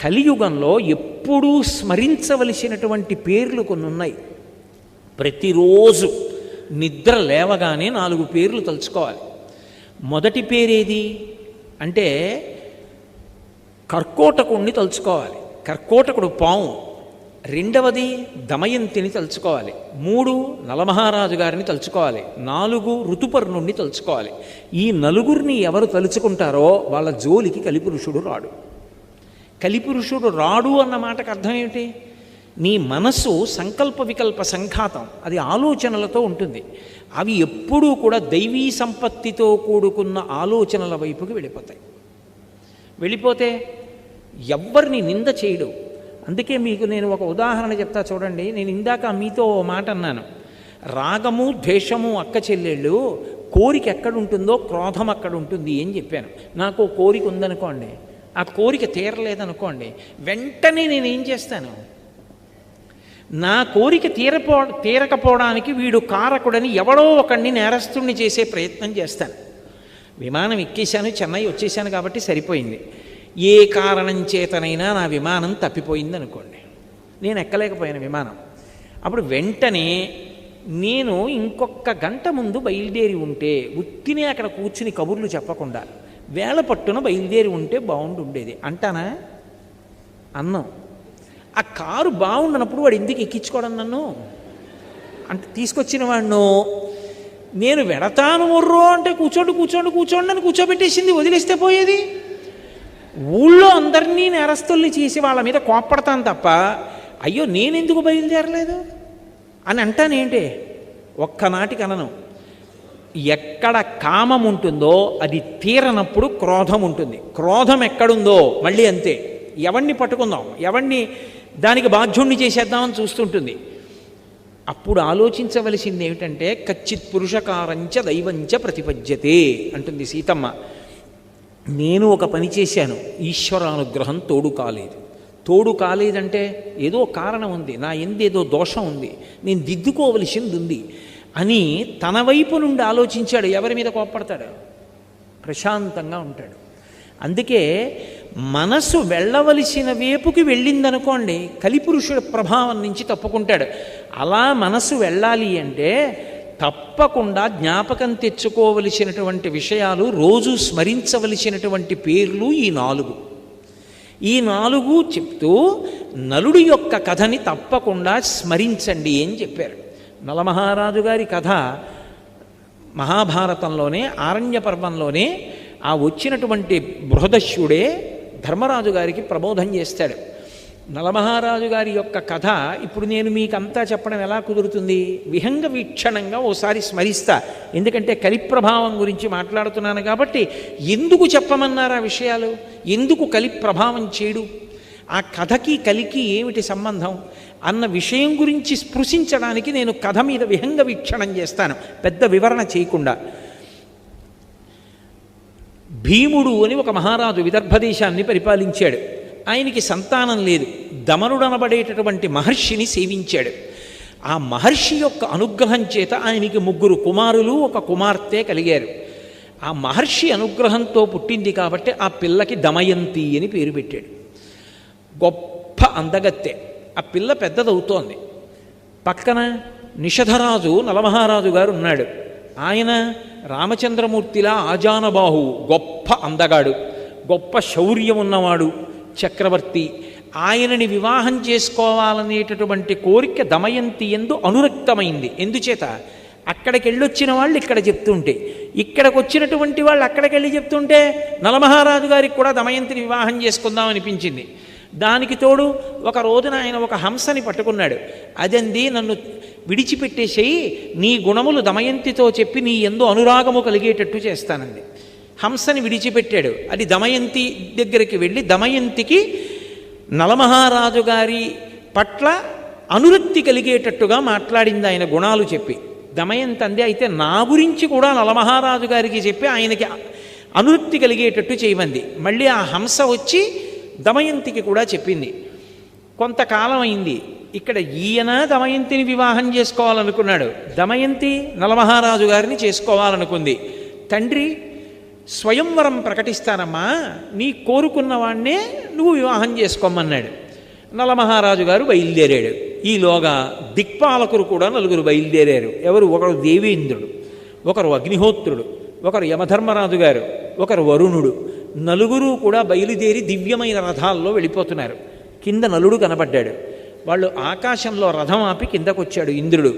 కలియుగంలో ఎప్పుడూ స్మరించవలసినటువంటి పేర్లు కొన్ని ఉన్నాయి. ప్రతిరోజు నిద్ర లేవగానే 4 పేర్లు తలుచుకోవాలి. మొదటి పేరేది అంటే కర్కోటకుణ్ణి తలుచుకోవాలి, కర్కోటకుడు పాము. రెండవది దమయంతిని తలుచుకోవాలి. 3 నలమహారాజు గారిని తలుచుకోవాలి. 4 ఋతుపర్ణుణ్ణి తలుచుకోవాలి. ఈ నలుగురిని ఎవరు తలుచుకుంటారో వాళ్ళ జోలికి కలిపురుషుడు రాడు. కలిపురుషుడు రాడు అన్న మాటకు అర్థం ఏమిటి? నీ మనస్సు సంకల్ప వికల్ప సంఘాతం, అది ఆలోచనలతో ఉంటుంది. అవి ఎప్పుడూ కూడా దైవీ సంపత్తితో కూడుకున్న ఆలోచనల వైపుకి వెళ్ళిపోతే ఎవ్వరిని నింద చేయడు. అందుకే మీకు నేను ఒక ఉదాహరణ చెప్తా చూడండి. నేను ఇందాక మీతో ఓ మాట అన్నాను, రాగము ద్వేషము అక్క చెల్లెళ్ళు, కోరిక ఎక్కడుంటుందో క్రోధం అక్కడ ఉంటుంది అని చెప్పాను. నాకు కోరిక ఉందనుకోండి, ఆ కోరిక తీరలేదనుకోండి, వెంటనే నేనేం చేస్తాను? నా కోరిక తీరకపోవడానికి వీడు కారకుడని ఎవడో ఒకడిని నేరస్తుణ్ణి చేసే ప్రయత్నం చేస్తాను. విమానం ఎక్కేశాను, చెన్నై వచ్చేసాను కాబట్టి సరిపోయింది. ఏ కారణం చేతనైనా నా విమానం తప్పిపోయింది అనుకోండి, నేను ఎక్కలేకపోయాను విమానం. అప్పుడు వెంటనే నేను ఇంకొక గంట ముందు బయలుదేరి ఉంటే, ఉత్తినే అక్కడ కూర్చుని కబుర్లు చెప్పకుండా వేళ పట్టున బయలుదేరి ఉంటే బాగుండుండేది అంటానా? అన్నం. ఆ కారు బాగుండనప్పుడు వాడు ఎందుకు ఎక్కించుకోవడం నన్ను? అంటే తీసుకొచ్చిన వాడిను నేను వెడతాను మొర్రో అంటే కూర్చోండి అని కూర్చోబెట్టేసింది, వదిలేస్తే పోయేది. ఊళ్ళో అందరినీ నేరస్తుల్ని చేసి వాళ్ళ మీద కోప్పడతాను తప్ప, అయ్యో నేనెందుకు బయలుదేరలేదు అని అంటానేంటి? ఒక్కనాటికి అనను. ఎక్కడ కామం ఉంటుందో అది తీరనప్పుడు క్రోధం ఉంటుంది. క్రోధం ఎక్కడుందో మళ్ళీ అంతే, ఎవరిని పట్టుకుందాం, ఎవరిని దానికి బాధ్యుణ్ణి చేసేద్దామని చూస్తుంటుంది. అప్పుడు ఆలోచించవలసింది ఏమిటంటే, కచ్చిత్ పురుషకారంచ దైవంచ ప్రతిపద్యతే అంటుంది సీతమ్మ. నేను ఒక పని చేశాను, ఈశ్వరానుగ్రహం తోడు కాలేదంటే ఏదో కారణం ఉంది, నా ఎందేదో దోషం ఉంది, నేను దిద్దుకోవలసింది ఉంది అని తన వైపు నుండి ఆలోచించాడు. ఎవరి మీద కోప్పడతాడు? ప్రశాంతంగా ఉంటాడు. అందుకే మనసు వెళ్ళవలసిన వైపుకి వెళ్ళిందనుకోండి, కలిపురుషుడి ప్రభావం నుంచి తప్పుకుంటాడు. అలా మనసు వెళ్ళాలి అంటే తప్పకుండా జ్ఞాపకం తెచ్చుకోవలసినటువంటి విషయాలు, రోజు స్మరించవలసినటువంటి పేర్లు ఈ 4 చెప్తూ నలుడి యొక్క కథని తప్పకుండా స్మరించండి అని చెప్పారు. నలమహారాజు గారి కథ మహాభారతంలోనే, ఆరణ్య పర్వంలోనే ఆ వచ్చినటువంటి బృహదస్యుడే ధర్మరాజు గారికి ప్రబోధం చేస్తాడు. నలమహారాజు గారి యొక్క కథ ఇప్పుడు నేను మీకంతా చెప్పడం ఎలా కుదురుతుంది? విహంగ వీక్షణంగా ఓసారి స్మరిస్తా, ఎందుకంటే కలిప్రభావం గురించి మాట్లాడుతున్నాను కాబట్టి. ఎందుకు చెప్పమన్నారు ఆ విషయాలు? ఎందుకు కలిప్రభావం చేయడు? ఆ కథకి కలికి ఏమిటి సంబంధం అన్న విషయం గురించి స్పృశించడానికి నేను కథ మీద విహంగ వీక్షణం చేస్తాను, పెద్ద వివరణ చేయకుండా. భీముడు అని ఒక మహారాజు విదర్భదేశాన్ని పరిపాలించాడు. ఆయనకి సంతానం లేదు. దమనుడనబడేటటువంటి మహర్షిని సేవించాడు. ఆ మహర్షి యొక్క అనుగ్రహం చేత ఆయనకి 3 కుమారులు 1 కుమార్తె కలిగారు. ఆ మహర్షి అనుగ్రహంతో పుట్టింది కాబట్టి ఆ పిల్లకి దమయంతి అని పేరు పెట్టాడు. గొప్ప అందగత్తె. ఆ పిల్ల పెద్దదవుతోంది. పక్కన నిషధరాజు నలమహారాజు గారు ఉన్నాడు. ఆయన రామచంద్రమూర్తిలా ఆజానబాహు, గొప్ప అందగాడు, గొప్ప శౌర్యం ఉన్నవాడు, చక్రవర్తి. ఆయనని వివాహం చేసుకోవాలనేటటువంటి కోరిక దమయంతి యందు అనురక్తమైంది. ఎందుచేత? అక్కడికి వెళ్ళొచ్చిన వాళ్ళు ఇక్కడ చెప్తుంటే, ఇక్కడికి వచ్చినటువంటి వాళ్ళు అక్కడికి వెళ్ళి చెప్తుంటే నలమహారాజు గారికి కూడా దమయంతిని వివాహం చేసుకుందాం అనిపించింది. దానికి తోడు ఒక రోజున ఆయన ఒక హంసని పట్టుకున్నాడు. అదంది, నన్ను విడిచిపెట్టేసేయి, నీ గుణములు దమయంతితో చెప్పి నీ యందు అనురాగము కలిగేటట్టు చేస్తానంది. హంసని విడిచిపెట్టాడు. అది దమయంతి దగ్గరికి వెళ్ళి దమయంతికి నలమహారాజు గారి పట్ల అనురక్తి కలిగేటట్టుగా మాట్లాడింది ఆయన గుణాలు చెప్పి. దమయంతి అంది, అయితే నా గురించి కూడా నలమహారాజు గారికి చెప్పి ఆయనకి అనురక్తి కలిగేటట్టు చేయమంది. మళ్ళీ ఆ హంస వచ్చి దమయంతికి కూడా చెప్పింది. కొంతకాలం అయింది. ఇక్కడ ఈయన దమయంతిని వివాహం చేసుకోవాలనుకున్నాడు, దమయంతి నలమహారాజు గారిని చేసుకోవాలనుకుంది. తండ్రి స్వయంవరం ప్రకటిస్తానమ్మా, నీ కోరుకున్న వాణ్ణే నువ్వు వివాహం చేసుకోమన్నాడు. నలమహారాజు గారు బయలుదేరాడు. ఈలోగా దిక్పాలకులు కూడా 4 బయలుదేరారు. ఎవరు? ఒకరు దేవేంద్రుడు, ఒకరు అగ్నిహోత్రుడు, ఒకరు యమధర్మరాజు గారు, ఒకరు వరుణుడు. 4 కూడా బయలుదేరి దివ్యమైన రథాల్లో వెళ్ళిపోతున్నారు. కింద నలుడు కనబడ్డాడు. వాళ్ళు ఆకాశంలో రథం ఆపి కిందకొచ్చాడు ఇంద్రుడు.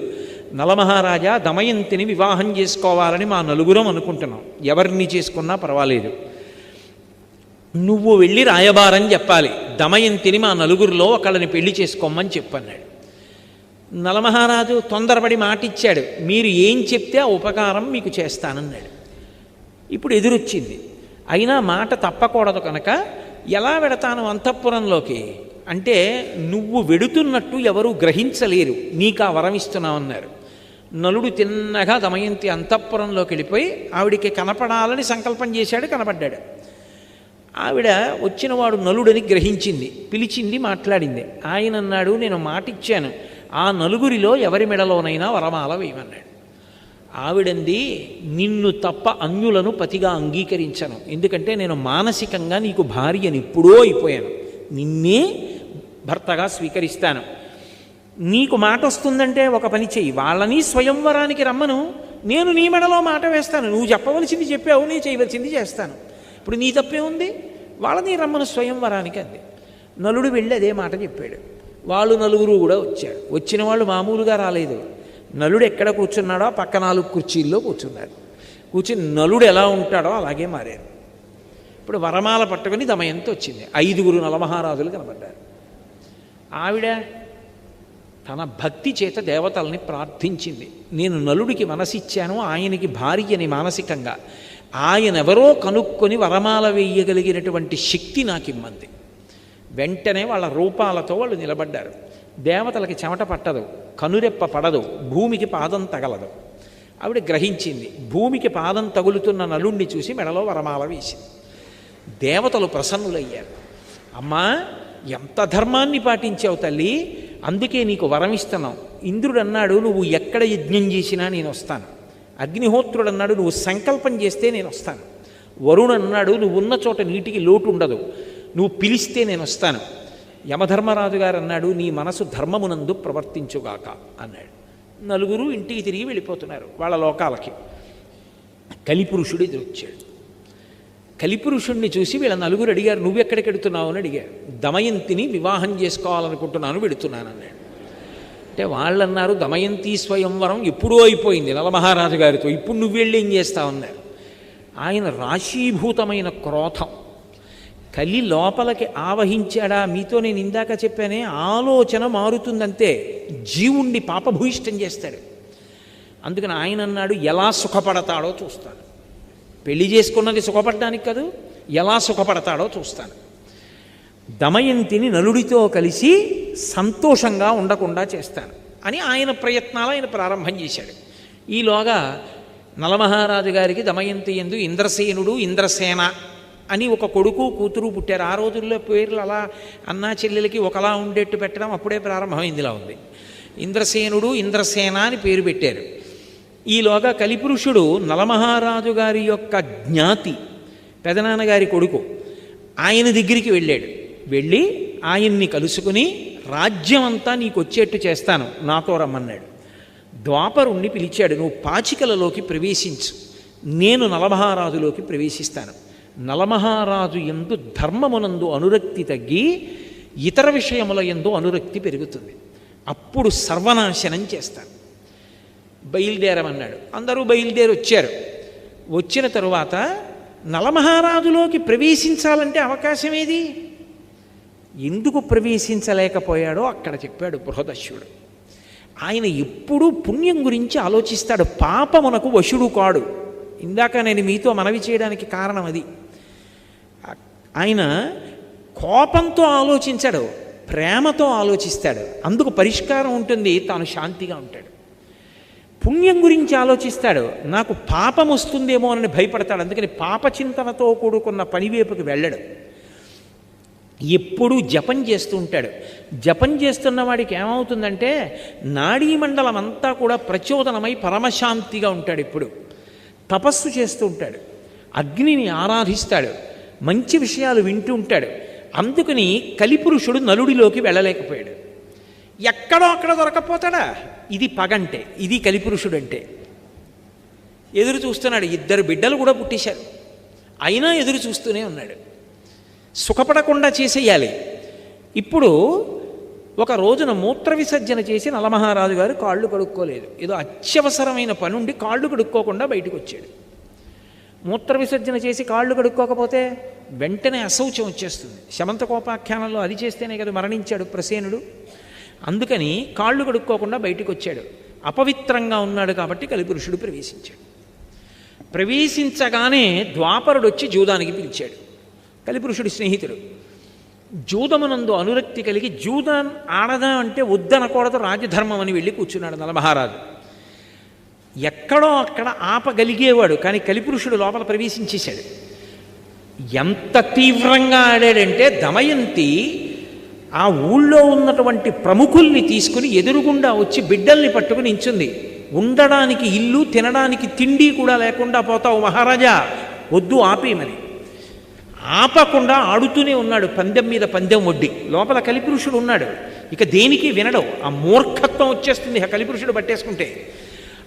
నలమహారాజా, దమయంతిని వివాహం చేసుకోవాలని మా 4 అనుకుంటున్నాం. ఎవరిని చేసుకున్నా పర్వాలేదు, నువ్వు వెళ్ళి రాయబారం చెప్పాలి. దమయంతిని మా 4 ఒకళ్ళని పెళ్లి చేసుకోమని చెప్పన్నాడు. నలమహారాజు తొందరపడి మాటిచ్చాడు, మీరు ఏం చెప్తే ఆ ఉపకారం మీకు చేస్తానన్నాడు. ఇప్పుడు ఎదురొచ్చింది. అయినా మాట తప్పకూడదు కనుక ఎలా వెడతాను అంతఃపురంలోకి అంటే, నువ్వు వెడుతున్నట్టు ఎవరూ గ్రహించలేరు, నీకు ఆ వరం ఇస్తున్నామన్నారు. నలుడు తిన్నగా దమయంతి అంతఃపురంలోకి వెళ్ళిపోయి ఆవిడికి కనపడాలని సంకల్పం చేశాడు. కనపడ్డాడు. ఆవిడ వచ్చినవాడు నలుడని గ్రహించింది, పిలిచింది, మాట్లాడింది. ఆయన అన్నాడు, నేను మాటిచ్చాను, ఆ 4 ఎవరి మెడలోనైనా వరమాల వేయమన్నాడు. ఆవిడంది, నిన్ను తప్ప అన్యులను పతిగా అంగీకరించను, ఎందుకంటే నేను మానసికంగా నీకు భార్యని ఎప్పుడో అయిపోయాను, నిన్నే భర్తగా స్వీకరిస్తాను. నీకు మాట వస్తుందంటే ఒక పని చెయ్యి, వాళ్ళని స్వయంవరానికి రమ్మను, నేను నీ మెడలో మాట వేస్తాను. నువ్వు చెప్పవలసింది చెప్పావు, నేను చేయవలసింది చేస్తాను. ఇప్పుడు నీ తప్పే ఉంది, వాళ్ళని రమ్మను స్వయంవరానికి అంది. నలుడు వెళ్ళి అదే మాట చెప్పాడు. వాళ్ళు 4 కూడా వచ్చారు. వచ్చిన వాళ్ళు మామూలుగా రాలేదు. నలుడు ఎక్కడ కూర్చున్నాడో పక్క 4 కుర్చీల్లో కూర్చున్నాడు. కూర్చుని నలుడు ఎలా ఉంటాడో అలాగే మారారు. ఇప్పుడు వరమాల పట్టుకుని దమయంతి వచ్చింది. 5 నలమహారాజులు కనబడ్డారు. ఆవిడ తన భక్తి చేత దేవతల్ని ప్రార్థించింది. నేను నలుడికి మనసిచ్చాను, ఆయనకి భార్యని మానసికంగా, ఆయనెవరో కనుక్కొని వరమాల వేయగలిగినటువంటి శక్తి నాకు ఇమ్మంది. వెంటనే వాళ్ళ రూపాలతో వాళ్ళు నిలబడ్డారు. దేవతలకి చెమట పట్టదు, కనురెప్ప పడదు, భూమికి పాదం తగలదు. ఆవిడ గ్రహించింది. భూమికి పాదం తగులుతున్న నలుణ్ణి చూసి మెడలో వరమాల వేసింది. దేవతలు ప్రసన్నులయ్యారు. అమ్మా, ఎంత ధర్మాన్ని పాటించావు తల్లి, అందుకే నీకు వరం ఇస్తున్నాం. ఇంద్రుడు అన్నాడు, నువ్వు ఎక్కడ యజ్ఞం చేసినా నేను వస్తాను. అగ్నిహోత్రుడు అన్నాడు, నువ్వు సంకల్పం చేస్తే నేను వస్తాను. వరుణ్ అన్నాడు, నువ్వు ఉన్న చోట నీటికి లోటు ఉండదు, నువ్వు పిలిస్తే నేను వస్తాను. యమధర్మరాజు గారు అన్నాడు, నీ మనసు ధర్మమునందు ప్రవర్తించుగాక అన్నాడు. 4 ఇంటికి తిరిగి వెళ్ళిపోతున్నారు వాళ్ళ లోకాలకి. కలిపురుషుడు ఎదురొచ్చాడు. కలిపురుషుణ్ణి చూసి వీళ్ళ 4 అడిగారు, నువ్వెక్కడికి వెడుతున్నావు అని అడిగారు. దమయంతిని వివాహం చేసుకోవాలనుకుంటున్నాను, వెడుతున్నాను అన్నాడు. అంటే వాళ్ళన్నారు, దమయంతి స్వయంవరం ఎప్పుడో అయిపోయింది నలమహారాజు గారితో, ఇప్పుడు నువ్వు వెళ్ళి ఏం చేస్తావన్నారు. ఆయన రాశీభూతమైన క్రోధం కలి లోపలికి ఆవహించాడా. మీతో నేను ఇందాక చెప్పానే, ఆలోచన మారుతుందంతే, జీవుణ్ణి పాపభూయిష్టం చేస్తాడు. అందుకని ఆయన అన్నాడు, ఎలా సుఖపడతాడో చూస్తాను. పెళ్లి చేసుకున్నది సుఖపడడానికి కాదు, ఎలా సుఖపడతాడో చూస్తాను. దమయంతిని నలుడితో కలిసి సంతోషంగా ఉండకుండా చేస్తాను అని ఆయన ప్రయత్నాలు ఆయన ప్రారంభం చేశాడు. ఈలోగా నలమహారాజు గారికి దమయంతి యందు ఇంద్రసేనుడు, ఇంద్రసేన అని ఒక కొడుకు కూతురు పుట్టారు. ఆ రోజుల్లో పేర్లు అలా అన్నా చెల్లెలకి ఒకలా ఉండేట్టు పెట్టడం అప్పుడే ప్రారంభమైందిలా ఉంది. ఇంద్రసేనుడు, ఇంద్రసేన అని పేరు పెట్టారు. ఈలోగా కలిపురుషుడు నలమహారాజు గారి యొక్క జ్ఞాతి, పెదనాన్నగారి కొడుకు, ఆయన దగ్గరికి వెళ్ళాడు. వెళ్ళి ఆయన్ని కలుసుకుని, రాజ్యం అంతా నీకు వచ్చేట్టు చేస్తాను, నాతో రమ్మన్నాడు. ద్వాపరుణ్ణి పిలిచాడు, నువ్వు పాచికలలోకి ప్రవేశించు, నేను నలమహారాజులోకి ప్రవేశిస్తాను. నలమహారాజు యందు ధర్మమునందు అనురక్తి తగ్గి ఇతర విషయముల యందు అనురక్తి పెరుగుతుంది. అప్పుడు సర్వనాశనం చేస్తాను. బయలుదేరమన్నాడు. అందరూ బయలుదేరి వచ్చారు. వచ్చిన తరువాత నలమహారాజులోకి ప్రవేశించాలంటే అవకాశం ఏది? ఎందుకు ప్రవేశించలేకపోయాడో అక్కడ చెప్పాడు బృహదశ్యుడు. ఆయన ఎప్పుడూ పుణ్యం గురించి ఆలోచిస్తాడు, పాపమునకు వశుడు కాడు. ఇందాక నేను మీతో మనవి చేయడానికి కారణం అది. ఆయన కోపంతో ఆలోచించడు, ప్రేమతో ఆలోచిస్తాడు. అందుకు పరిష్కారం ఉంటుంది, తాను శాంతిగా ఉంటాడు. పుణ్యం గురించి ఆలోచిస్తాడు, నాకు పాపం వస్తుందేమో అని భయపడతాడు. అందుకని పాపచింతనతో కూడుకున్న పనివైపుకి వెళ్ళడు. ఎప్పుడూ జపం చేస్తూ ఉంటాడు. జపం చేస్తున్న వాడికి ఏమవుతుందంటే నాడీమండలం అంతా కూడా ప్రచోదనమై పరమశాంతిగా ఉంటాడు. ఎప్పుడు తపస్సు చేస్తూ ఉంటాడు. అగ్నిని ఆరాధిస్తాడు, మంచి విషయాలు వింటూ ఉంటాడు. అందుకని కలిపురుషుడు నలుడిలోకి వెళ్ళలేకపోయాడు. ఎక్కడో అక్కడ దొరకపోతాడా? ఇది పగంటే, ఇది కలిపురుషుడంటే. ఎదురు చూస్తున్నాడు. 2 బిడ్డలు కూడా పుట్టేశారు, అయినా ఎదురు చూస్తూనే ఉన్నాడు. సుఖపడకుండా చేసేయాలి. ఇప్పుడు ఒక రోజున మూత్ర విసర్జన చేసి నలమహారాజు గారు కాళ్ళు కడుక్కోలేదు. ఏదో అత్యవసరమైన పని ఉండి కాళ్ళు కడుక్కోకుండా బయటకు వచ్చాడు. మూత్ర విసర్జన చేసి కాళ్ళు కడుక్కోకపోతే వెంటనే అశౌచం వచ్చేస్తుంది. శమంతకోపాఖ్యానంలో అది చేస్తేనే కదా మరణించాడు ప్రసేనుడు. అందుకని కాళ్ళు కడుక్కోకుండా బయటకు వచ్చాడు. అపవిత్రంగా ఉన్నాడు కాబట్టి కలిపురుషుడు ప్రవేశించాడు. ప్రవేశించగానే ద్వాపరుడు వచ్చి జూదానికి పిలిచాడు. కలిపురుషుడి స్నేహితుడు. జూదమునందు అనురక్తి కలిగి జూదం ఆడదా అంటే వద్దనకూడదు, రాజధర్మం అని వెళ్ళి కూర్చున్నాడు నలమహారాజు. ఎక్కడో అక్కడ ఆపగలిగేవాడు, కానీ కలిపురుషుడు లోపల ప్రవేశించేశాడు. ఎంత తీవ్రంగా ఆడాడంటే దమయంతి ఆ ఊళ్ళో ఉన్నటువంటి ప్రముఖుల్ని తీసుకుని ఎదురుగుండా వచ్చి బిడ్డల్ని పట్టుకుని నించుంది. ఉండడానికి ఇల్లు, తినడానికి తిండి కూడా లేకుండా పోతావు మహారాజా, వద్దు ఆపేయమని. ఆపకుండా ఆడుతూనే ఉన్నాడు, పందెం మీద పందెం వడ్డీ. లోపల కలిపురుషుడు ఉన్నాడు, ఇక దేనికి వినడం. ఆ మూర్ఖత్వం వచ్చేస్తుంది ఆ కలిపురుషుడు పట్టేసుకుంటే.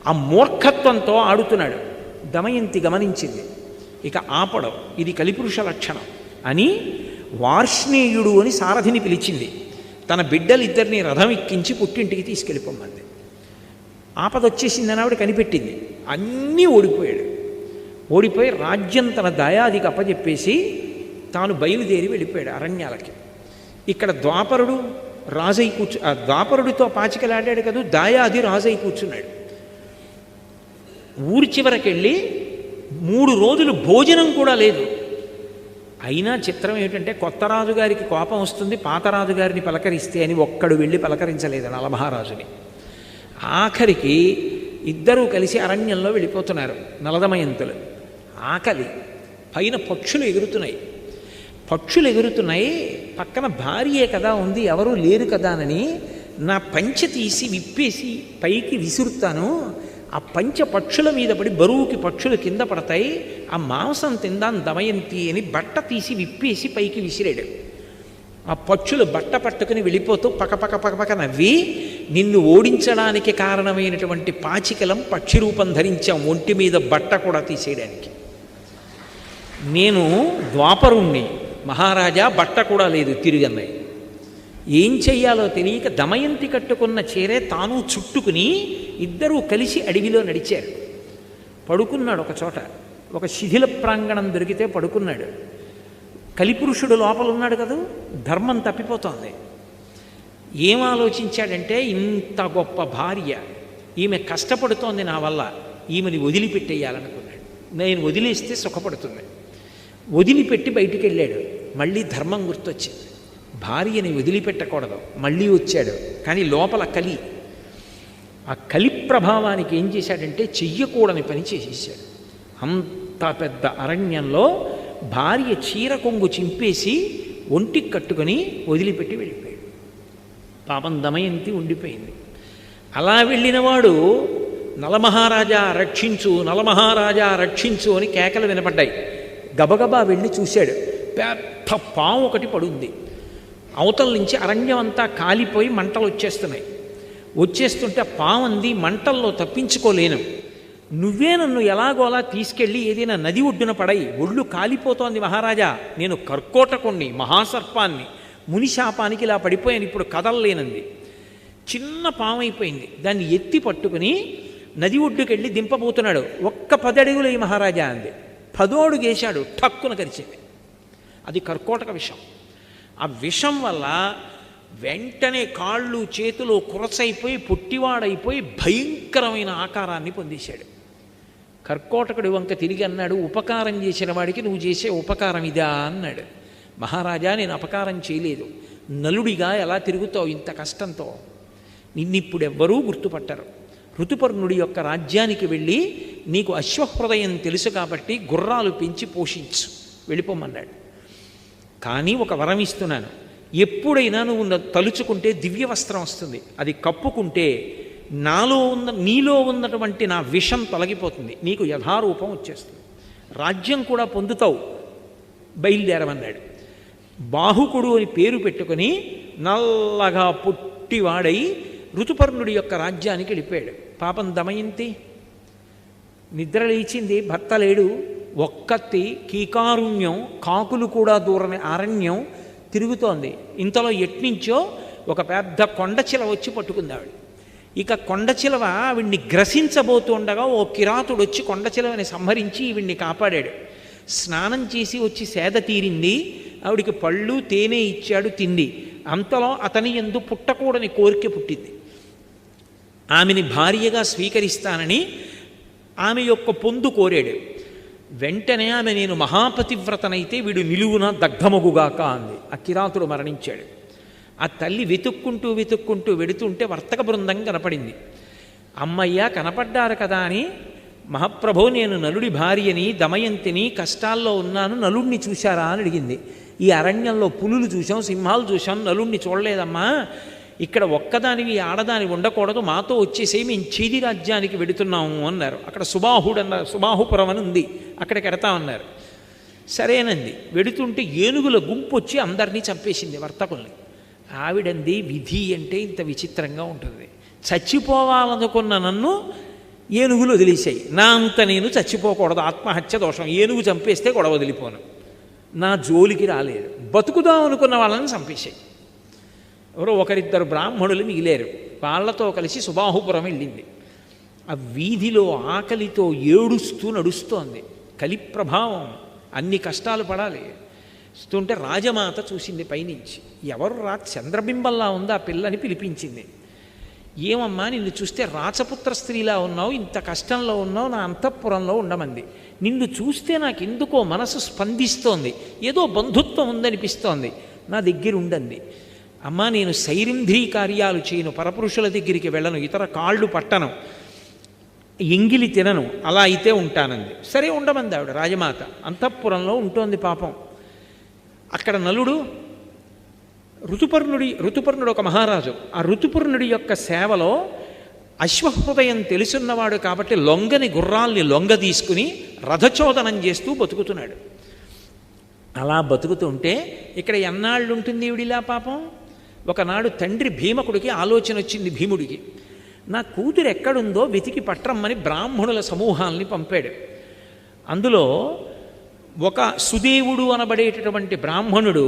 ఆ మూర్ఖత్వంతో ఆడుతున్నాడు. దమయంతి గమనించింది. ఇక ఆపడం ఇది కలిపురుష లక్షణం అని వార్ష్ణేయుడు అని సారథిని పిలిచింది. తన బిడ్డలిద్దరిని రథం ఎక్కించి పుట్టింటికి తీసుకెళ్ళిపోమంది. ఆపదొచ్చేసిందని ఆవిడ కనిపెట్టింది. అన్నీ ఓడిపోయాడు. ఓడిపోయి రాజ్యం తన దయాదికి అప్పచెప్పేసి తాను బయలుదేరి వెళ్ళిపోయాడు అరణ్యాలకి. ఇక్కడ ద్వాపరుడు రాజై ద్వాపరుడితో పాచికలాడాడు కదా, దాయాది రాజై కూర్చున్నాడు. ఊరి చివరకెళ్ళి 3 రోజులు భోజనం కూడా లేదు. అయినా చిత్రం ఏమిటంటే కొత్త రాజుగారికి కోపం వస్తుంది, పాత రాజుగారిని పలకరిస్తే అని ఒక్కడు వెళ్ళి పలకరించలేదు నలమహారాజుని. ఆఖరికి ఇద్దరూ కలిసి అరణ్యంలో వెళ్ళిపోతున్నారు నలదమయంతులు. ఆకలి, పైన పక్షులు ఎగురుతున్నాయి. పక్షులు ఎగురుతున్నాయి, పక్కన భార్యే కదా ఉంది, ఎవరూ లేరు కదానని నా పంచె తీసి విప్పేసి పైకి విసురుతాను. ఆ పంచ పక్షుల మీద పడి బరువుకి పక్షులు కింద పడతాయి, ఆ మాంసం తిందాం దమయంతి అని బట్ట తీసి విప్పేసి పైకి విసిరాడు. ఆ పక్షులు బట్ట పట్టుకుని వెళ్ళిపోతూ పకపక పకపక నవ్వి, నిన్ను ఓడించడానికి కారణమైనటువంటి పాచికలం పక్షి రూపం ధరించాం, ఒంటి మీద బట్ట కూడా తీసేయడానికి. నేను ద్వాపరుణ్ణి, మహారాజా బట్ట కూడా లేదు తిరిగన్నాయి. ఏం చెయ్యాలో తెలియక దమయంతి కట్టుకున్న చీరే తాను చుట్టుకుని ఇద్దరూ కలిసి అడవిలో నడిచారు. పడుకున్నాడు ఒక చోట, ఒక శిథిల ప్రాంగణం దొరికితే పడుకున్నాడు. కలిపురుషుడు లోపల ఉన్నాడు కదా, ధర్మం తప్పిపోతోంది. ఏం ఆలోచించాడంటే, ఇంత గొప్ప భార్య, ఈమె కష్టపడుతోంది నా వల్ల, ఈమెని వదిలిపెట్టేయాలనుకున్నాడు. నేను వదిలేస్తే సుఖపడుతుంది. వదిలిపెట్టి బయటికి వెళ్ళాడు. మళ్ళీ ధర్మం గుర్తొచ్చింది, భార్యని వదిలిపెట్టకూడదు. మళ్ళీ వచ్చాడు, కానీ లోపల కలి. ఆ కలి ప్రభావానికి ఏం చేశాడంటే చెయ్యకూడని పని చేసేసాడు. అంత పెద్ద అరణ్యంలో భార్య చీర కొంగు చింపేసి ఒంటికి కట్టుకొని వదిలిపెట్టి వెళ్ళిపోయాడు. పాపం దమయంతి ఉండిపోయింది. అలా వెళ్ళినవాడు నలమహారాజా రక్షించు, నలమహారాజా రక్షించు అని కేకలు వినపడ్డాయి. గబగబా వెళ్ళి చూశాడు, పెద్ద పాము ఒకటి పడుంది. అవతల నుంచి అరణ్యం అంతా కాలిపోయి మంటలు వచ్చేస్తున్నాయి. వచ్చేస్తుంటే పాము అంది, మంటల్లో తప్పించుకోలేను, నువ్వే నన్ను ఎలాగోలా తీసుకెళ్ళి ఏదైనా నది ఒడ్డున పడయి, ఒళ్ళు కాలిపోతోంది మహారాజా, నేను కర్కోటకుణ్ణి, మహాసర్పాన్ని, మునిశాపానికి ఇలా పడిపోయాను, ఇప్పుడు కదలలేనంది. చిన్న పాము అయిపోయింది. దాన్ని ఎత్తి పట్టుకుని నది ఒడ్డుకెళ్ళి దింపబోతున్నాడు. ఒక్క 10 అడుగులు ఈ మహారాజా అంది. 10వ అడుగు వేశాడు, ఠక్కున కరిచింది. అది కర్కోటక విషం. ఆ విషం వల్ల వెంటనే కాళ్ళు చేతులు కురసైపోయి పొట్టివాడైపోయి భయంకరమైన ఆకారాన్ని పొందేశాడు. కర్కోటకుడి వంక తిరిగి అన్నాడు, ఉపకారం చేసిన వాడికి నువ్వు చేసే ఉపకారం ఇదా అన్నాడు. మహారాజా, నేను అపకారం చేయలేదు, నలుడిగా ఎలా తిరుగుతావు ఇంత కష్టంతో? నిన్నిప్పుడెవ్వరూ గుర్తుపట్టరు. ఋతుపర్ణుడి యొక్క రాజ్యానికి వెళ్ళి నీకు అశ్వహృదయం తెలుసు కాబట్టి గుర్రాలు పెంచి పోషించు, వెళ్ళిపోమన్నాడు. కానీ ఒక వరం ఇస్తున్నాను, ఎప్పుడైనా నువ్వు తలుచుకుంటే దివ్య వస్త్రం వస్తుంది, అది కప్పుకుంటే నీలో ఉన్నటువంటి నా విషం తొలగిపోతుంది, నీకు యథారూపం వచ్చేస్తుంది. రాజ్యం కూడా పొందుతావు, బయలుదేరమన్నాడు. బాహుకుడు అని పేరు పెట్టుకొని నల్లగా పుట్టివాడై ఋతుపర్ణుడి యొక్క రాజ్యానికి వెళ్ళిపోయాడు. పాపం దమయంతి నిద్ర లేచింది, భర్త లేడు, ఒక్కత్తి కీకారుణ్యం, కాకులు కూడా దూరని అరణ్యం తిరుగుతోంది. ఇంతలో ఎట్నుంచో ఒక పెద్ద కొండచిలవ వచ్చి పట్టుకుంది ఆవిడ. ఇక కొండచిలవ ఆవిడ్ని గ్రసించబోతుండగా ఓ కిరాతుడు వచ్చి కొండచిలవని సంహరించి ఈవిడ్ని కాపాడాడు. స్నానం చేసి వచ్చి సేద తీరింది, ఆవిడికి పళ్ళు తేనె ఇచ్చాడు, తింది. అంతలో అతని యందు పుట్టకూడని కోరిక పుట్టింది. ఆమెని భార్యగా స్వీకరిస్తానని ఆమె యొక్క పొందు కోరాడు. వెంటనే ఆమె నేను మహాపతివ్రతనైతే వీడు నిలువున దగ్ధమగుగాక అంది. ఆ కిరాతుడు మరణించాడు. ఆ తల్లి వెతుక్కుంటూ వెడుతుంటే వర్తక బృందం కనపడింది. అమ్మయ్య కనపడ్డారు కదా అని, మహాప్రభో నేను నలుడి భార్యని దమయంతిని, కష్టాల్లో ఉన్నాను, నలుడిని చూశారా అని అడిగింది. ఈ అరణ్యంలో పులులు చూసాం, సింహాలు చూసాం, నలుడిని చూడలేదమ్మా. ఇక్కడ ఒక్కదానివి ఆడదాని ఉండకూడదు, మాతో వచ్చేసి మేము చీది రాజ్యానికి వెడుతున్నాము అన్నారు. అక్కడ సుబాహుపురం అని ఉంది, అక్కడికి ఎడతామన్నారు. సరేనంది. వెడుతుంటే ఏనుగుల గుంపు వచ్చి అందరినీ చంపేసింది, వర్తకుల్ని. ఆవిడంది విధి అంటే ఇంత విచిత్రంగా ఉంటుంది. చచ్చిపోవాలనుకున్న నన్ను ఏనుగులు వదిలేసాయి, నా అంత నేను చచ్చిపోకూడదు, ఆత్మహత్య దోషం, ఏనుగు చంపేస్తే గొడవ వదిలిపోను, నా జోలికి రాలేదు. బతుకుదాం అనుకున్న వాళ్ళని చంపేశాయి. ఎవరో ఒకరిద్దరు బ్రాహ్మణులు మిగిలేరు, వాళ్ళతో కలిసి సుబాహుపురం వెళ్ళింది. ఆ వీధిలో ఆకలితో ఏడుస్తూ నడుస్తోంది. కలి ప్రభావం, అన్ని కష్టాలు పడాలి. వస్తుంటే రాజమాత చూసింది పైనుంచి. ఎవరు చంద్రబింబల్లా ఉందా పిల్లని పిలిపించింది. ఏమమ్మా నిన్ను చూస్తే రాచపుత్ర స్త్రీలా ఉన్నావు, ఇంత కష్టంలో ఉన్నావు, నా అంతఃపురంలో ఉండమంది. నిన్ను చూస్తే నాకు ఎందుకో మనసు స్పందిస్తోంది, ఏదో బంధుత్వం ఉందనిపిస్తోంది, నా దగ్గర ఉండండి. అమ్మా నేను సైరింధ్రీ కార్యాలు చేయను, పరపురుషుల దగ్గరికి వెళ్ళను, ఇతర కాళ్ళు పట్టను, ఎంగిలి తినను, అలా అయితే ఉంటానంది. సరే ఉండమంది ఆవిడ. రాజమాత అంతఃపురంలో ఉంటోంది పాపం. అక్కడ నలుడు ఋతుపర్ణుడు ఒక మహారాజు. ఆ ఋతుపర్ణుడి యొక్క సేవలో అశ్వహృదయం తెలుసున్నవాడు కాబట్టి లొంగని గుర్రాల్ని లొంగ తీసుకుని రథచోదనం చేస్తూ బతుకుతున్నాడు. అలా బతుకుతుంటే ఇక్కడ ఎన్నాళ్ళు ఉంటుంది ఈవిడిలా పాపం. ఒకనాడు తండ్రి భీమకుడికి ఆలోచన వచ్చింది. భీముడికి నా కూతురు ఎక్కడుందో వెతికి పట్రమ్మని బ్రాహ్మణుల సమూహాల్ని పంపాడు. అందులో ఒక సుదేవుడు అనబడేటటువంటి బ్రాహ్మణుడు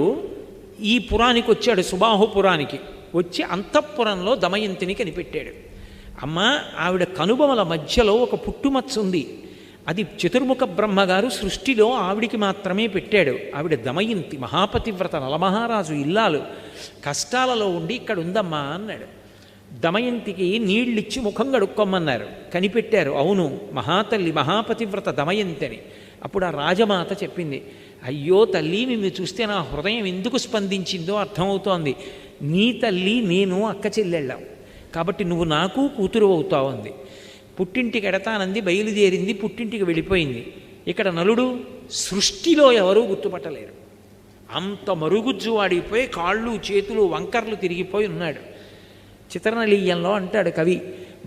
ఈ పురానికి వచ్చాడు, సుబాహుపురానికి వచ్చి అంతఃపురంలో దమయంతిని కనిపెట్టాడు. అమ్మ ఆవిడ కనుబొమల మధ్యలో ఒక పుట్టుమచ్చ ఉంది, అది చతుర్ముఖ బ్రహ్మగారు సృష్టిలో ఆవిడికి మాత్రమే పెట్టాడు. ఆవిడ దమయంతి, మహాపతివ్రత, నలమహారాజు ఇల్లాలు, కష్టాలలో ఉండి ఇక్కడ ఉందమ్మా అన్నాడు. దమయంతికి నీళ్ళిచ్చి ముఖం కడుక్కోమన్నారు, కనిపెట్టారు. అవును మహాతల్లి మహాపతివ్రత దమయంతి అని. అప్పుడు ఆ రాజమాత చెప్పింది, అయ్యో తల్లి నిన్ను చూస్తే నా హృదయం ఎందుకు స్పందించిందో అర్థమవుతోంది. నీ తల్లి నేను అక్క చెల్లెళ్ళాం కాబట్టి నువ్వు నాకు కూతురు అవుతావు అంది. పుట్టింటికి ఎడతానంది, బయలుదేరింది, పుట్టింటికి వెళ్ళిపోయింది. ఇక్కడ నలుడు సృష్టిలో ఎవరూ గుర్తుపట్టలేరు, అంత మరుగుజ్జు వాడిపోయి కాళ్ళు చేతులు వంకర్లు తిరిగిపోయి ఉన్నాడు. చిత్రనళీయంలో అంటాడు కవి,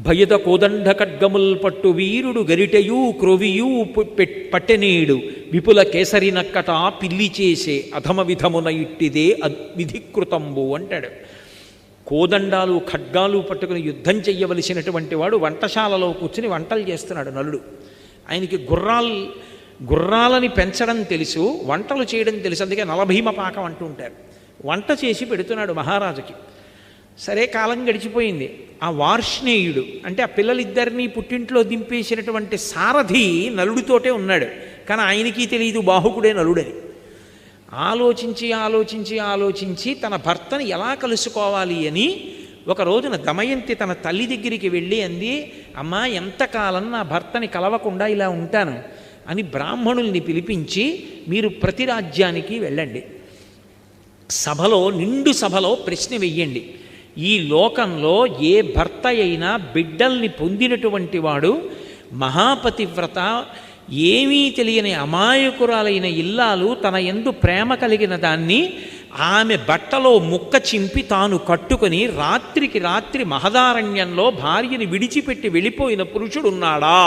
భయద కోదండ ఖడ్గముల్ పట్టు వీరుడు గరిటయూ క్రొవియూ పట్టెనీడు విపుల కేసరి నక్కట పిల్లి చేసే అధమ విధమున ఇట్టిదే విధికృతంబు అంటాడు. కోదండాలు ఖడ్గాలు పట్టుకుని యుద్ధం చెయ్యవలసినటువంటి వాడు వంటశాలలో కూర్చుని వంటలు చేస్తున్నాడు నలుడు. ఆయనకి గుర్రాలని పెంచడం తెలుసు, వంటలు చేయడం తెలుసు, అందుకే నలభీమ పాకం అంటూ ఉంటారు. వంట చేసి పెడుతున్నాడు మహారాజుకి. సరే కాలం గడిచిపోయింది. ఆ వార్ష్ణేయుడు అంటే ఆ పిల్లలిద్దరినీ పుట్టింట్లో దింపేసినటువంటి సారథి నలుడితోటే ఉన్నాడు, కానీ ఆయనకి తెలియదు బాహుకుడే నలుడని. ఆలోచించి తన భర్తని ఎలా కలుసుకోవాలి అని ఒక రోజున దమయంతి తన తల్లి దగ్గరికి వెళ్ళి అంది, అమ్మా ఎంతకాలం నా భర్తని కలవకుండా ఇలా ఉంటాను అని బ్రాహ్మణుల్ని పిలిపించి మీరు ప్రతి రాజ్యానికి వెళ్ళండి, నిండు సభలో ప్రశ్న వెయ్యండి, ఈ లోకంలో ఏ భర్త అయినా బిడ్డల్ని పొందినటువంటి వాడు మహాపతివ్రత, ఏమీ తెలియని అమాయకురాలైన ఇల్లాలు తన యందు ప్రేమ కలిగిన దాన్ని ఆమె బట్టలో ముక్క చింపి తాను కట్టుకొని రాత్రికి రాత్రి మహదారణ్యంలో భార్యని విడిచిపెట్టి వెళ్ళిపోయిన పురుషుడున్నాడా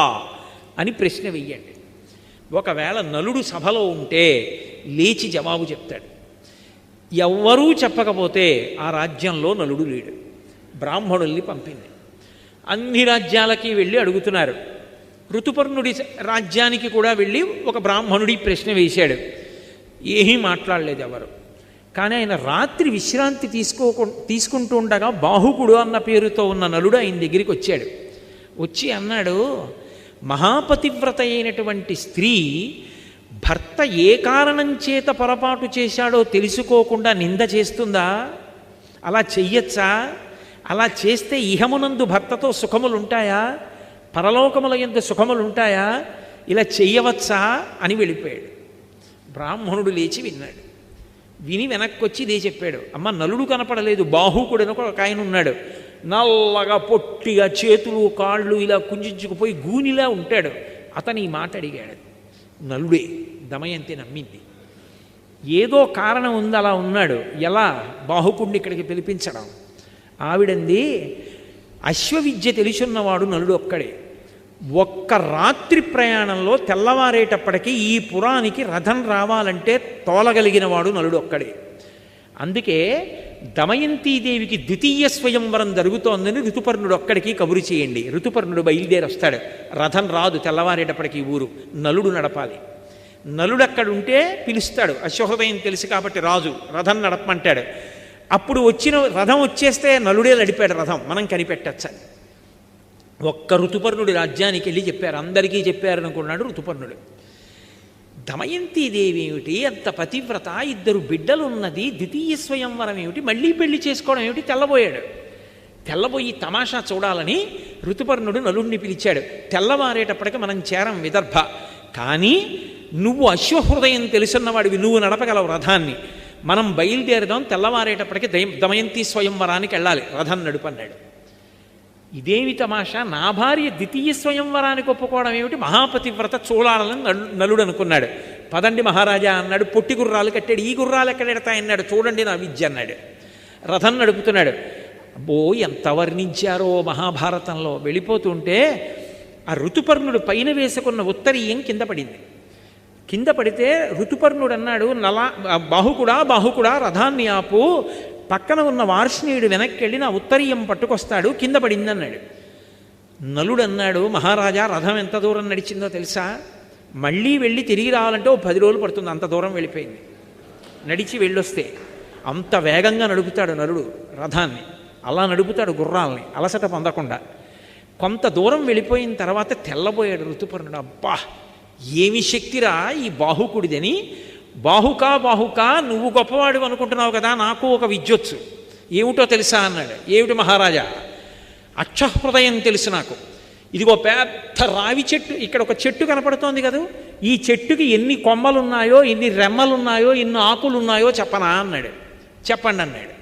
అని ప్రశ్న వెయ్యండి. ఒకవేళ నలుడు సభలో ఉంటే లేచి జవాబు చెప్తాడు. ఎవ్వరూ చెప్పకపోతే ఆ రాజ్యంలో నలుడు లేడు. బ్రాహ్మణుల్ని పంపింది. అన్ని రాజ్యాలకి వెళ్ళి అడుగుతున్నారు. ఋతుపర్ణుడి రాజ్యానికి కూడా వెళ్ళి ఒక బ్రాహ్మణుడి ప్రశ్న వేశాడు. ఏమీ మాట్లాడలేదు ఎవరు. కానీ ఆయన రాత్రి విశ్రాంతి తీసుకుంటూ ఉండగా బాహుకుడు అన్న పేరుతో ఉన్న నలుడు ఆయన దగ్గరికి వచ్చాడు. వచ్చి అన్నాడు, మహాపతివ్రత అయినటువంటి స్త్రీ భర్త ఏ కారణం చేత పొరపాటు చేశాడో తెలుసుకోకుండా నింద చేస్తుందా? అలా చెయ్యొచ్చా? అలా చేస్తే ఇహమునందు భర్తతో సుఖములుంటాయా? పరలోకముల యందు సుఖములుంటాయా? ఇలా చెయ్యవచ్చా అని వెళ్ళిపోయాడు. బ్రాహ్మణుడు లేచి విన్నాడు. విని వెనక్కి వచ్చి ఇదే చెప్పాడు. అమ్మ, నలుడు కనపడలేదు, బాహుకుడని ఒక ఆయన ఉన్నాడు. నల్లగా పొట్టిగా చేతులు కాళ్ళు ఇలా కుంజించుకుపోయి గూనిలా ఉంటాడు. అతను ఈ మాట అడిగాడు. నలుడే. దమయంతి నమ్మింది. ఏదో కారణం ఉంది అలా ఉన్నాడు. ఎలా? బాహుకుడిని ఇక్కడికి పిలిపించడం. ఆవిడంది, అశ్వవిద్య తెలిసున్నవాడు నలుడు ఒక్కడే. ఒక్క రాత్రి ప్రయాణంలో తెల్లవారేటప్పటికీ ఈ పురానికి రథం రావాలంటే తోలగలిగిన వాడు నలుడు ఒక్కడే. అందుకే దమయంతీదేవికి ద్వితీయ స్వయంవరం జరుగుతోందని ఋతుపర్ణుడు ఒక్కడికి కబురు చేయండి. ఋతుపర్ణుడు బయలుదేరి వస్తాడు. రథం రాదు తెల్లవారేటప్పటికి ఊరు, నలుడు నడపాలి. నలుడు అక్కడుంటే పిలుస్తాడు. అశ్వహృదయం తెలుసు కాబట్టి రాజు రథం నడపమంటాడు. అప్పుడు వచ్చిన రథం వచ్చేస్తే నలుడే నడిపాడు రథం, మనం కనిపెట్టచ్చని. ఒక్క ఋతుపర్ణుడి రాజ్యానికి వెళ్ళి చెప్పారు. అందరికీ చెప్పారనుకున్నాడు ఋతుపర్ణుడు. దమయంతీదేవి ఏమిటి అంత పతివ్రత, ఇద్దరు బిడ్డలున్నది, ద్వితీయ స్వయంవరం ఏమిటి, మళ్ళీ పెళ్లి చేసుకోవడం ఏమిటి? తెల్లబోయాడు. తెల్లబోయి తమాషా చూడాలని ఋతుపర్ణుడు నలుడిని పిలిచాడు. తెల్లవారేటప్పటికి మనం చేరం విదర్భ, కానీ నువ్వు అశ్వహృదయం తెలుసున్నవాడివి, నువ్వు నడపగలవు రథాన్ని, మనం బయలుదేరదాం, తెల్లవారేటప్పటికి దమయంతి స్వయంవరానికి వెళ్ళాలి, రథం నడుపన్నాడు. ఇదేమి తమాషా, నా భార్య ద్వితీయ స్వయంవరానికి ఒప్పుకోవడం ఏమిటి, మహాపతివ్రత చూడాలని నలుడు అనుకున్నాడు. పదండి మహారాజా అన్నాడు. పొట్టి గుర్రాలు కట్టాడు. ఈ గుర్రాలు ఎక్కడెడతాయన్నాడు. చూడండి నా విద్య అన్నాడు. రథం నడుపుతున్నాడు. అబ్బో, ఎంత వర్ణించారో మహాభారతంలో. వెళ్ళిపోతుంటే ఆ ఋతుపర్ణుడు పైన వేసుకున్న ఉత్తరీయం కింద పడింది. కింద పడితే ఋతుపర్ణుడు అన్నాడు, బాహుకుడా రథాన్ని ఆపు, పక్కన ఉన్న వార్ష్ణీయుడు వెనక్కి వెళ్ళి నా ఉత్తరీయం పట్టుకొస్తాడు, కింద పడిందన్నాడు. నలుడు అన్నాడు, మహారాజా రథం ఎంత దూరం నడిచిందో తెలుసా? మళ్ళీ వెళ్ళి తిరిగి రావాలంటే 10 రోజులు పడుతుంది, అంత దూరం వెళ్ళిపోయింది. నడిచి వెళ్ళొస్తే అంత వేగంగా నడుపుతాడు నలుడు రథాన్ని. అలా నడుపుతాడు గుర్రాలని అలసట పొందకుండా. కొంత దూరం వెళ్ళిపోయిన తర్వాత తెల్లబోయాడు ఋతుపర్ణుడు. అబ్బా, ఏమి శక్తిరా ఈ బాహుకుడిదని. బాహుకా నువ్వు గొప్పవాడు అనుకుంటున్నావు కదా, నాకు ఒక విద్యొచ్చు, ఏమిటో తెలుసా అన్నాడు. ఏమిటి మహారాజా? అక్షహృదయం తెలుసు నాకు. ఇదిగో పెద్ద రావి చెట్టు, ఇక్కడ ఒక చెట్టు కనపడుతోంది కదా, ఈ చెట్టుకి ఎన్ని కొమ్మలున్నాయో, ఎన్ని రెమ్మలున్నాయో, ఎన్ని ఆకులున్నాయో చెప్పనా అన్నాడు. చెప్పండి అన్నాడు.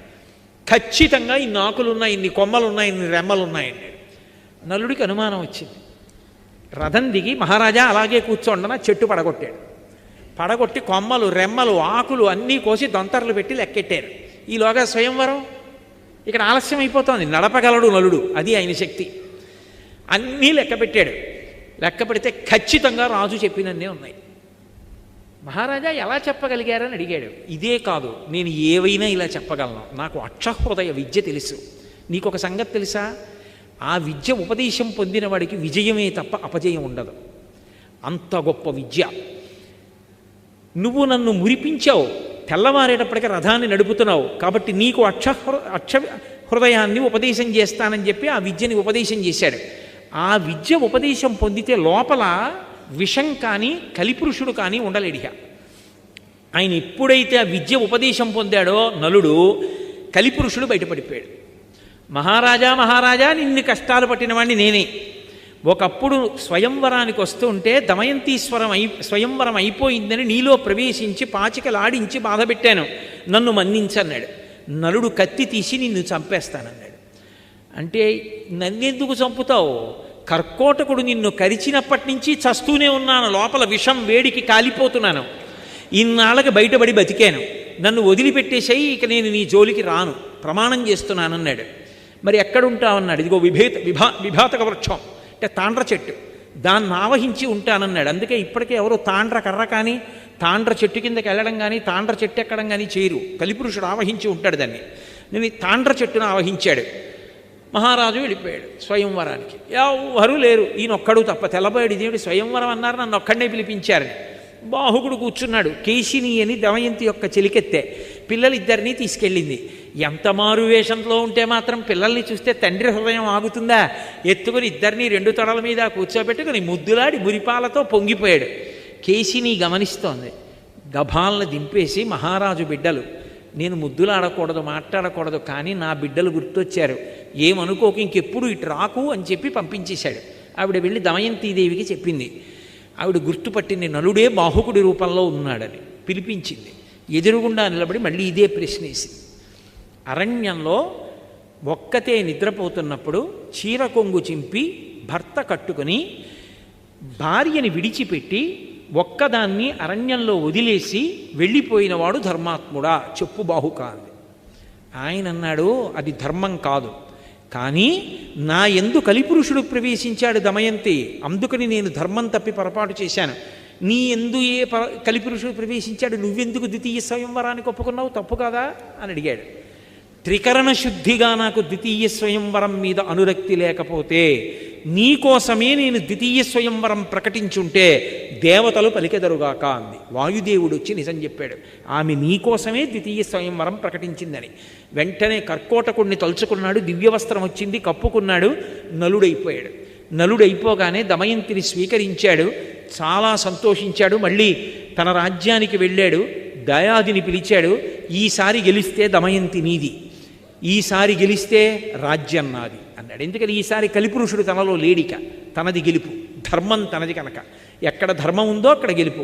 ఖచ్చితంగా ఇన్ని ఆకులున్నాయి, ఇన్ని కొమ్మలున్నాయి, ఇన్ని రెమ్మలున్నాయి అన్నాడు. నలుడికి అనుమానం వచ్చింది. రథం దిగి, మహారాజా అలాగే కూర్చోండన చెట్టు పడగొట్టాడు. పడగొట్టి కొమ్మలు రెమ్మలు ఆకులు అన్నీ కోసి దొంతర్లు పెట్టి లెక్కెట్టారు. ఈలోగా స్వయంవరం ఇక్కడ ఆలస్యం అయిపోతోంది. నడపగలడు నలుడు, అది ఆయన శక్తి. అన్నీ లెక్క పెట్టాడు. లెక్క పెడితే ఖచ్చితంగా రాజు చెప్పినన్నే ఉన్నాయి. మహారాజా ఎలా చెప్పగలిగారని అడిగాడు. ఇదే కాదు, నేను ఏవైనా ఇలా చెప్పగలను, నాకు అక్షహృదయ విద్య తెలుసు. నీకొక సంగతి తెలుసా? ఆ విద్య ఉపదేశం పొందిన వాడికి విజయమే తప్ప అపజయం ఉండదు. అంత గొప్ప విద్య. నువ్వు నన్ను మురిపించావు, తెల్లవారేటప్పటికీ రథాన్ని నడుపుతున్నావు, కాబట్టి నీకు అక్ష హృదయాన్ని ఉపదేశం చేస్తానని చెప్పి ఆ విద్యని ఉపదేశం చేశాడు. ఆ విద్య ఉపదేశం పొందితే లోపల విషం కానీ కలిపురుషుడు కానీ ఉండలేడిగా. ఆయన ఎప్పుడైతే ఆ విద్య ఉపదేశం పొందాడో నలుడు, కలిపురుషుడు బయటపడిపోయాడు. మహారాజా నిన్ను కష్టాలు పట్టినవాడిని నేనే. ఒకప్పుడు స్వయంవరానికి వస్తుంటే స్వయంవరం అయిపోయిందని నీలో ప్రవేశించి పాచికలాడించి బాధపెట్టాను, నన్ను మన్నించన్నాడు. నలుడు కత్తి తీసి నిన్ను చంపేస్తానన్నాడు. అంటే నన్నెందుకు చంపుతావు? కర్కోటకుడు నిన్ను కరిచినప్పటి నుంచి చస్తూనే ఉన్నాను, లోపల విషం వేడికి కాలిపోతున్నాను, ఇన్నాళ్ళకి బయటపడి బతికాను, నన్ను వదిలిపెట్టేసాయి, ఇక నేను నీ జోలికి రాను, ప్రమాణం చేస్తున్నానన్నాడు. మరి ఎక్కడుంటావన్నాడు. ఇదిగో విభాతక వృక్షం అంటే తాండ్ర చెట్టు, దాన్ని ఆవహించి ఉంటానన్నాడు. అందుకే ఇప్పటికే ఎవరో తాండ్ర కర్ర కానీ తాండ్ర చెట్టు కిందకి వెళ్ళడం కానీ తాండ్ర చెట్టు ఎక్కడం కానీ చేయరు. కలిపురుషుడు ఆవహించి ఉంటాడు దాన్ని. నేను ఈ తాండ్ర చెట్టును ఆవహించాడు. మహారాజు వెళ్ళిపోయాడు స్వయంవరానికి. ఎవరు లేరు, ఈయనొక్కడు తప్ప. తెల్లబోయాడు, ఇదేమిటి స్వయంవరం అన్నారు, నన్ను ఒక్కడనే పిలిపించారని. బాహుకుడు కూర్చున్నాడు. కేశిని అని దమయంతి యొక్క చెలికెత్తే పిల్లలిద్దరినీ తీసుకెళ్ళింది. ఎంత మారు వేషంలో ఉంటే మాత్రం పిల్లల్ని చూస్తే తండ్రి హృదయం ఆగుతుందా? ఎత్తుకుని ఇద్దరినీ రెండు తొడల మీద కూర్చోబెట్టుకుని ముద్దులాడి మురిపాలతో పొంగిపోయాడు. కేశిని గమనిస్తోంది. గభాలను దింపేసి, మహారాజు బిడ్డలు, నేను ముద్దులాడకూడదు, మాట్లాడకూడదు, కానీ నా బిడ్డలు గుర్తొచ్చారు, ఏమనుకోక ఇంకెప్పుడు ఇటు రాకు అని చెప్పి పంపించేశాడు. ఆవిడ వెళ్ళి దమయంతీదేవికి చెప్పింది. ఆవిడ గుర్తుపట్టింది, నలుడే బాహుకుడి రూపంలో ఉన్నాడని. పిలిపించింది. ఎదురుగుండా నిలబడి మళ్ళీ ఇదే ప్రశ్న వేసింది. అరణ్యంలో ఒక్కతే నిద్రపోతున్నప్పుడు చీర కొంగు చింపి భర్త కట్టుకుని భార్యని విడిచిపెట్టి ఒక్కదాన్ని అరణ్యంలో వదిలేసి వెళ్ళిపోయినవాడు ధర్మాత్ముడా చెప్పు బాహుక అంది. ఆయన అన్నాడు, అది ధర్మం కాదు, కానీ నా యందు కలిపురుషుడు ప్రవేశించాడు దమయంతి, అందుకని నేను ధర్మం తప్పి పొరపాటు చేశాను. నీ ఎందు ఏ కలిపురుషుడు ప్రవేశించాడు, నువ్వెందుకు ద్వితీయ స్వయంవరానికి ఒప్పుకున్నావు, తప్పు కాదా అని అడిగాడు. త్రికరణ శుద్ధిగా నాకు ద్వితీయ స్వయంవరం మీద అనురక్తి లేకపోతే నీకోసమే నేను ద్వితీయ స్వయంవరం ప్రకటించుంటే దేవతలు పలికెదరుగాక అంది. వాయుదేవుడు వచ్చి నిజం చెప్పాడు, ఆమె నీకోసమే ద్వితీయ స్వయంవరం ప్రకటించిందని. వెంటనే కర్కోటకుడిని తలుచుకున్నాడు. దివ్యవస్త్రం వచ్చింది, కప్పుకున్నాడు. నలుడైపోయాడు. నలుడైపోగానే దమయంతిని స్వీకరించాడు. చాలా సంతోషించాడు. మళ్ళీ తన రాజ్యానికి వెళ్ళాడు. దయాదిని పిలిచాడు. ఈసారి గెలిస్తే దమయంతి నీది, ఈసారి గెలిస్తే రాజ్యం నాది అన్నాడు. ఎందుకని ఈసారి కలిపురుషుడు తనలో లేడిక, తనది గెలుపు, ధర్మం తనది కనుక. ఎక్కడ ధర్మం ఉందో అక్కడ గెలుపు.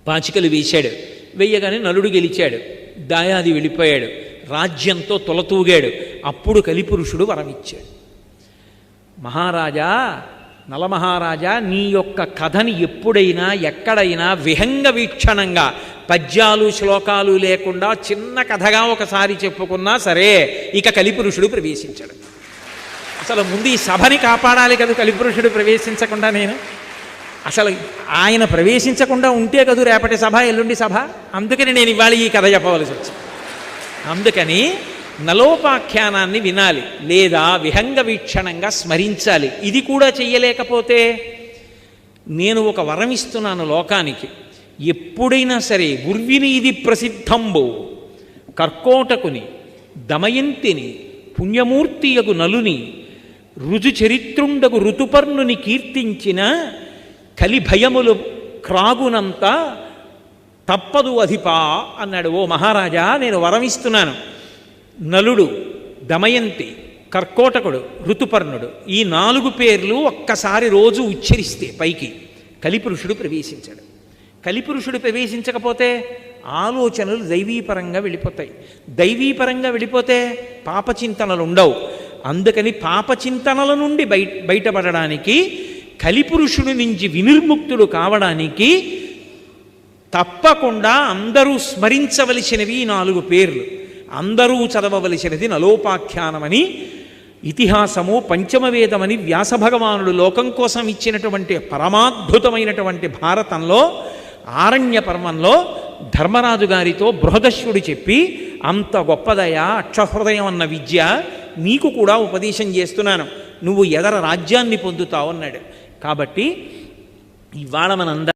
పాచికలు వేశాడు. వెయ్యగానే నలుడు గెలిచాడు. దాయాది వెళ్ళిపోయాడు. రాజ్యంతో తొలతూగాడు. అప్పుడు కలిపురుషుడు వరమిచ్చాడు. మహారాజా, నలమహారాజా, నీ యొక్క కథని ఎప్పుడైనా ఎక్కడైనా విహంగ వీక్షణంగా పద్యాలు శ్లోకాలు లేకుండా చిన్న కథగా ఒకసారి చెప్పుకున్నా సరే ఇక కలిపురుషుడు ప్రవేశించాడు. అసలు ముందు ఈ సభని కాపాడాలి కదా, కలిపురుషుడు ప్రవేశించకుండా నేను అసలు ఆయన ప్రవేశించకుండా ఉంటే కదూ రేపటి సభ, ఎల్లుండి సభ. అందుకని నేను ఇవాళ ఈ కథ చెప్పవలసి వచ్చింది. అందుకని నలోపాఖ్యానాన్ని వినాలి, లేదా విహంగ వీక్షణంగా స్మరించాలి. ఇది కూడా చెయ్యలేకపోతే నేను ఒక వరం ఇస్తున్నాను లోకానికి. ఎప్పుడైనా సరే ఉర్విని ఇది ప్రసిద్ధంబో కర్కోటకుని దమయంతిని పుణ్యమూర్తియగు నలుని రుజుచరిత్రుండగు ఋతుపర్ణుని కీర్తించిన కలిభయములు క్రాగునంత తప్పదు అధిపా అన్నాడు. ఓ మహారాజా, నేను వరమిస్తున్నాను. నలుడు, దమయంతి, కర్కోటకుడు, ఋతుపర్ణుడు, ఈ 4 పేర్లు ఒక్కసారి రోజు ఉచ్చరిస్తే పైకి కలిపురుషుడు ప్రవేశించాడు. కలిపురుషుడు ప్రవేశించకపోతే ఆలోచనలు దైవీపరంగా వెళ్ళిపోతాయి. దైవీపరంగా వెళ్ళిపోతే పాపచింతనలు ఉండవు. అందుకని పాపచింతనల నుండి బయటపడడానికి, కలిపురుషుడి నుంచి వినిర్ముక్తుడు కావడానికి తప్పకుండా అందరూ స్మరించవలసినవి 4 పేర్లు, అందరూ చదవవలసినది నలోపాఖ్యానమని, ఇతిహాసము పంచమవేదమని వ్యాసభగవానుడు లోకం కోసం ఇచ్చినటువంటి పరమాద్భుతమైనటువంటి భారతంలో ఆరణ్య పర్వంలో ధర్మరాజు గారితో బృహదశ్వుడు చెప్పి, అంత గొప్పదయా అక్షహృదయం అన్న విద్య నీకు కూడా ఉపదేశం చేస్తున్నాను, నువ్వు ఎదర రాజ్యాన్ని పొందుతావు అన్నాడు. కాబట్టి ఇవాళ మనందరం